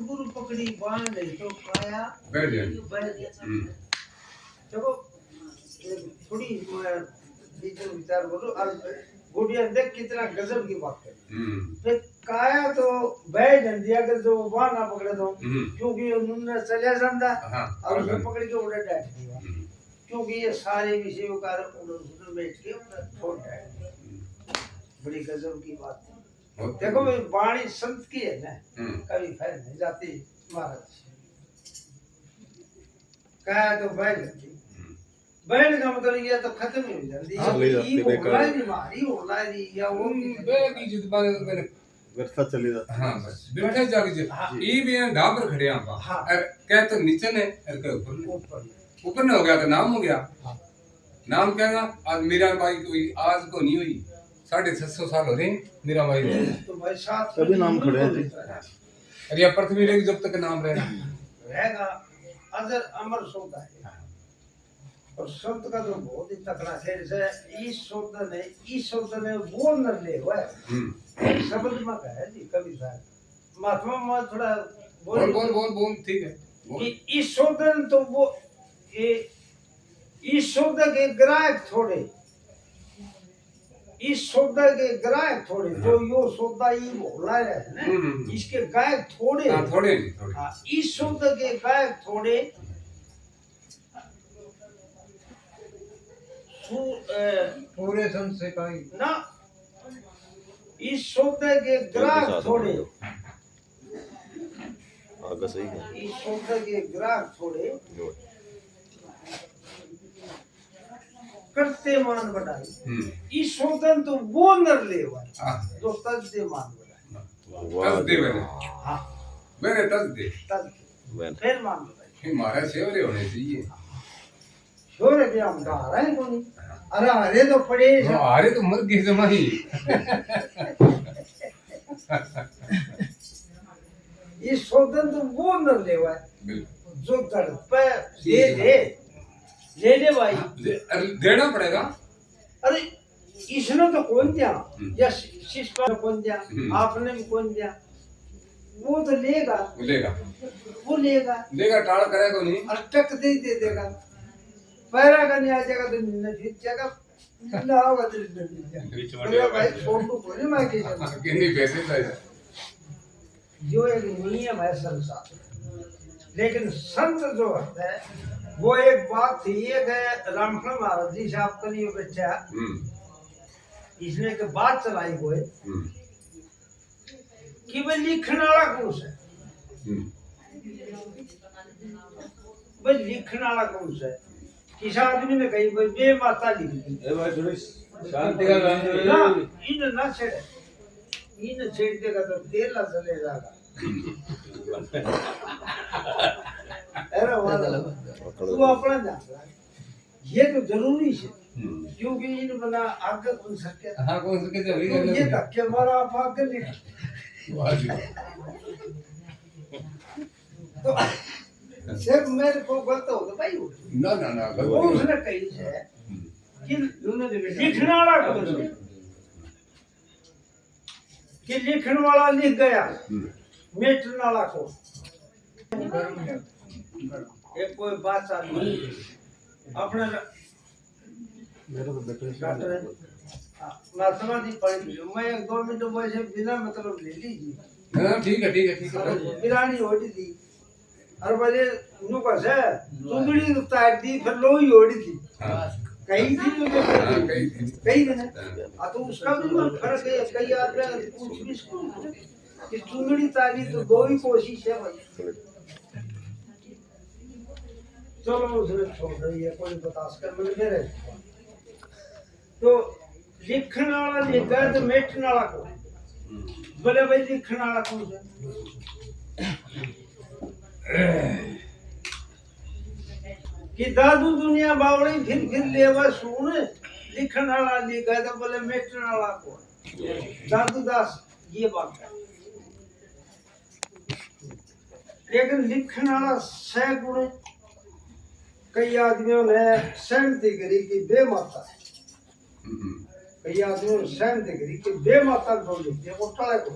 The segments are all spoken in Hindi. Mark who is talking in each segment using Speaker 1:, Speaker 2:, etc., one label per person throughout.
Speaker 1: गुरु पकड़ी बांध ले तो काया
Speaker 2: बैठ गया।
Speaker 1: देखो थोड़ी मैं विचार बोलो और गुड़िया देख कितना गजब की बात है। फिर काया तो बैठ दिया अगर जो वहां ना पकड़े तो क्योंकि उन्होंने चले जाता और उसने पकड़ के उड़े बैठ दिया क्योंकि ये सारे विषयों का उधर बैठ के छोड़ जाए। बड़ी गजब की बात है। देखो भाई वाणी संत की है ना कभी फैल नहीं जाती महाराज काया तो बैठ जाती बैठ का मतलब ये तो खत्म ही हो जाती है बोलना ही नहीं मारी बोलना ही नहीं या वो
Speaker 2: बेगी जित बारे मैंने
Speaker 3: व्यवस्था चली जाती।
Speaker 2: हां बस बैठे जाके जे ई भी ढाबर खड़े आप और कह तो नीचे ने और कह ऊपर ने हो गया तो नाम हो गया। नाम कहेगा आज मीरा बाई कोई आज को नहीं हुई 650 साल हो रहे मीरा बाई
Speaker 1: तो भाई साथ
Speaker 3: सभी नाम खड़े हैं जी।
Speaker 2: अरे ये पृथ्वी रहेगी जब तक नाम
Speaker 1: रहेगा अजर अमर सौदा है और संत का तो बहुत ही तकड़ा है। जैसे इस शब्द ने वो न ले हुआ है शब्द में कहा है जी कवि साहब महात्मा में थोड़ा
Speaker 2: बोल ठीक है।
Speaker 1: इस शब्द ने तो वो इस शब्द के ग्राहक थोड़े इस शब्द के ग्राहक थोड़े जो यो शब्द ही बोला है ना इसके गायक थोड़े
Speaker 2: थोड़े
Speaker 1: इस शब्द के गायक थोड़े
Speaker 4: पूरे संत से कहीं
Speaker 1: ना इस शब्द के ग्राहक थोड़े
Speaker 3: आगे सही है।
Speaker 1: इस शब्द के ग्राहक थोड़े करते मान बढ़ाई इस शब्द तो वो नर ले जो तज दे मान बढ़ाई
Speaker 2: तज दे मैंने
Speaker 1: हाँ
Speaker 2: मैंने तज दे
Speaker 1: फिर मान बढ़ाई
Speaker 2: हमारे सेवरे होने चाहिए
Speaker 1: शोर के हम डा रहे कोनी अरे अरे तो पड़े
Speaker 2: अरे तो मर गए जमाई
Speaker 1: इस शोधन तो वो न ले हुआ जो दर पे ले ले भाई
Speaker 2: देना पड़ेगा।
Speaker 1: अरे इसने तो कौन दिया या शिष्य कौन दिया आपने भी कौन दिया वो तो लेगा
Speaker 2: टाल करेगा नहीं
Speaker 1: अटक दे देगा पैरा का नहीं आ जाएगा तो न जीत जाएगा ना होगा तो जीत जाएगा भाई फोटो कोई नहीं मार के
Speaker 2: कितनी पैसे चाहिए
Speaker 1: जो एक नियम है संसार लेकिन संत जो होता है वो एक बात थी एक रामकृष्ण महाराज जी से आपका लिए बच्चा इसने एक बात चलाई हुए कि भाई लिखने वाला कौन सा भाई लिखने वाला कौन सा किस आदमी ने कही भाई बे माता लिख दी
Speaker 4: शांति का
Speaker 1: ना इन ना छेड़े इन छेड़ देगा तो तेल ना चले जाएगा अरे वाला तू अपना जान ये तो जरूरी है क्योंकि इन बना आगे कौन सके
Speaker 2: हां कौन सके तो
Speaker 1: ये धक्के मारा आप आगे लिख तो सिर्फ मेरे को गलत हो तो भाई
Speaker 2: ना
Speaker 1: वो उसने कही है कि लिखने वाला कौन है कि लिखने वाला लिख गया मेटने वाला को एक कोई बात नहीं अपने
Speaker 3: मेरे को बेटे
Speaker 1: महात्मा जी पढ़ी मैं 1-2 मिनट वैसे बिना मतलब ले लीजिए
Speaker 2: हां ठीक है
Speaker 1: बिरानी होती थी और बजे नु कैसे चुंदड़ी उतार दी फिर लोही ओढ़ी थी कहीं थी कहीं नहीं तो उसका भी फर्क है कई आदमी पूछ भी इसको कि चुंदड़ी तारी तो दो ही कोशिश है भाई चलो उसने छोड़ रही है कोई बतास कर मिल गए तो लिखने वाला लिखा तो मेटने वाला को बोले भाई लिखने वाला कौन सा कि दादू दुनिया बावड़ी फिर लेवा सुन लिखने वाला लिखा तो बोले मेटने वाला को दादू दास ये बात है लेकिन लिखने वाला सैकड़ों कई आदमियों ने सहमति करी कि बेमाता कई आदमियों ने सहमति करी कि बेमाता को लिखते वो टाले को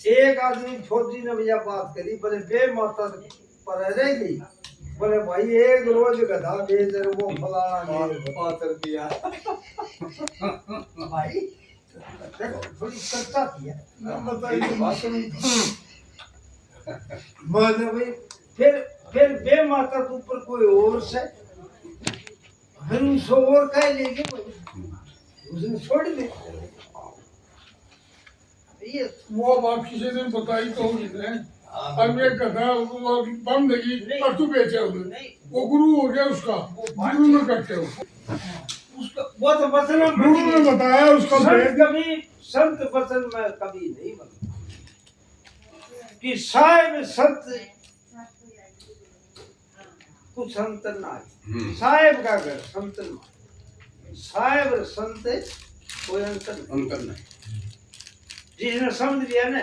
Speaker 1: एक आदमी फौजी ने भैया बात करी, बोले बे माता पर रह गई, बोले भाई एक रोज गधा बेच रहे वो फलाना ये
Speaker 4: 5 रुपया
Speaker 1: भाई थोड़ी चर्चा किया मतलब भाई फिर बे माता के ऊपर कोई और से फिर उसको और कह लेगी भाई, उसने छोड़ दी ये
Speaker 5: वो बात किसी दिन बताई तो होगी ने अब एक कथा वो बम लगी और तू बेचे उन्हें
Speaker 1: नहीं
Speaker 5: वो गुरु हो गया उसका गुरु में करते हो
Speaker 1: उसका वो तो वचन
Speaker 5: गुरु ने बताया उसका भेद
Speaker 1: संत वचन में कभी नहीं बना कि साहेब संत कुछ संतन ना साहेब का घर संतन साहेब और संत कोई अंतर नहीं।
Speaker 2: अंतर नहीं।
Speaker 1: जिसने समझ लिया ना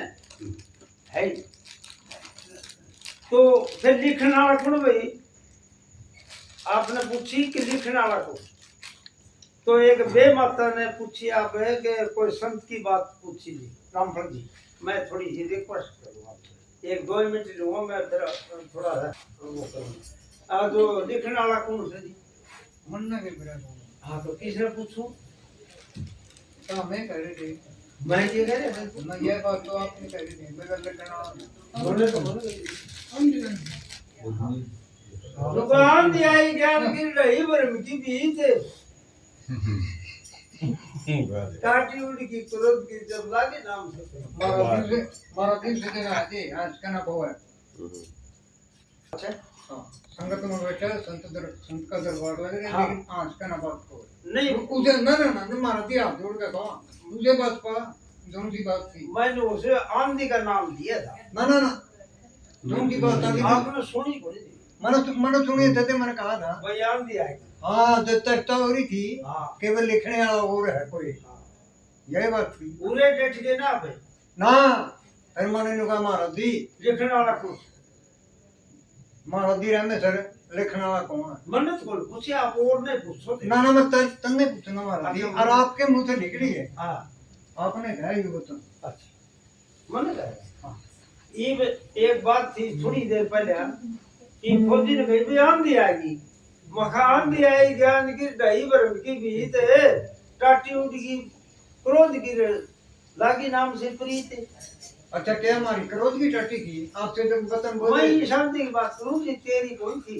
Speaker 1: है ही। तो फिर लिखने वाला कौन भाई, आपने पूछी कि लिखने वाला कौन, तो एक बे माता ने पूछी आप है कि कोई संत की बात पूछी जी रामफल जी, मैं थोड़ी सी रिक्वेस्ट करूँ आपसे, 1-2 मिनट लूँगा मैं थोड़ा वो करूँगा। जो लिखने वाला कौन से जी,
Speaker 4: मन्ना के बिना
Speaker 1: हाँ तो किसने पूछूं,
Speaker 4: तो मैं कह रहे थे
Speaker 1: मैं ये कह रहे थे
Speaker 4: मैं ये बात तो आपने कह रही थी मेरा लखना
Speaker 1: बोले तो बोले दुकान दी आई ज्ञान की रही बरम की बीत काटी उड़ की क्रोध की जब लागे नाम से
Speaker 4: मारा दिन से देना है आज का ना को है
Speaker 1: अच्छा
Speaker 4: संगत में बैठा संत का दरबार लग रहा है लेकिन आज का ना बात को
Speaker 1: नहीं
Speaker 4: उसे ना मारा दिया जोड़ के कहा मुझे बात पा दोनों की बात थी
Speaker 1: मैंने उसे आंधी का नाम दिया था
Speaker 4: ना दोनों की बात आ गई
Speaker 1: आपने सुनी कोई
Speaker 4: मैंने सुनी थे मैंने कहा था
Speaker 1: भाई आंधी आएगी
Speaker 4: हाँ जो चर्चा हो रही थी
Speaker 1: हाँ
Speaker 4: केवल लिखने वाला और है कोई यही बात थी
Speaker 1: पूरे डेट के ना भाई
Speaker 4: ना फिर मैंने कहा मारा दी
Speaker 1: लिखने वाला कौन,
Speaker 4: मारा दी रहने सर लिखने वाला कौन है
Speaker 1: मन्नत को पूछे आप और नहीं पूछो थे।
Speaker 4: ना मैं तन्ने पूछना मारा दी और आपके मुंह से निकली है
Speaker 1: हाँ
Speaker 4: आपने कहा ये बता
Speaker 1: अच्छा मन्नत है हाँ। ये एक बात थी थोड़ी देर पहले कि फौजी ने कही भी आंधी आएगी, मखा आंधी आई ज्ञान की ढाई बरम की बीत टाटी उठ की क्रोध की लागी नाम से प्रीत।
Speaker 4: अच्छा क्या हमारी क्रोध की टट्टी की आपसे जब वतन बोले
Speaker 1: वही शांति की बात करूं जी तेरी कोई थी।